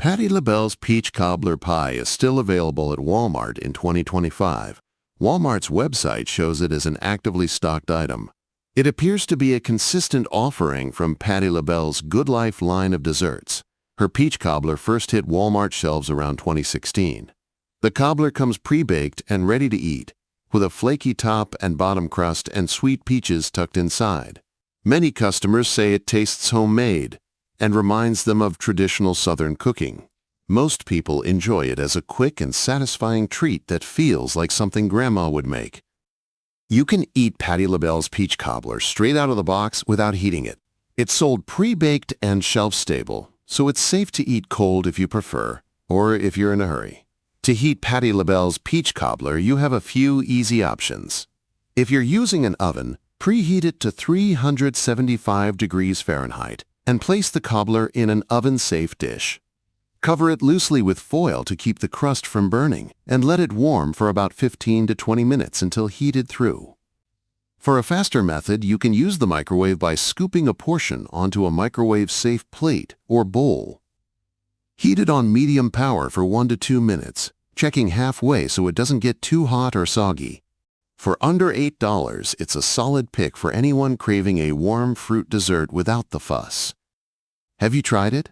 Patti Labelle's peach cobbler pie is still available at Walmart in 2025. Walmart's website shows it as an actively stocked item. It appears to be a consistent offering from Patti Labelle's Good Life line of desserts. Her peach cobbler first hit Walmart shelves around 2016. The cobbler comes pre-baked and ready to eat, with a flaky top and bottom crust and sweet peaches tucked inside. Many customers say it tastes homemade and reminds them of traditional Southern cooking. Most people enjoy it as a quick and satisfying treat that feels like something Grandma would make. You can eat Patti Labelle's peach cobbler straight out of the box without heating it. It's sold pre-baked and shelf-stable, so it's safe to eat cold if you prefer, or if you're in a hurry. To heat Patti Labelle's peach cobbler, you have a few easy options. If you're using an oven, preheat it to 375 degrees Fahrenheit and place the cobbler in an oven-safe dish. Cover it loosely with foil to keep the crust from burning and let it warm for about 15 to 20 minutes until heated through. For a faster method, you can use the microwave by scooping a portion onto a microwave-safe plate or bowl. Heat it on medium power for 1 to 2 minutes, checking halfway so it doesn't get too hot or soggy. For under $8, it's a solid pick for anyone craving a warm fruit dessert without the fuss. Have you tried it?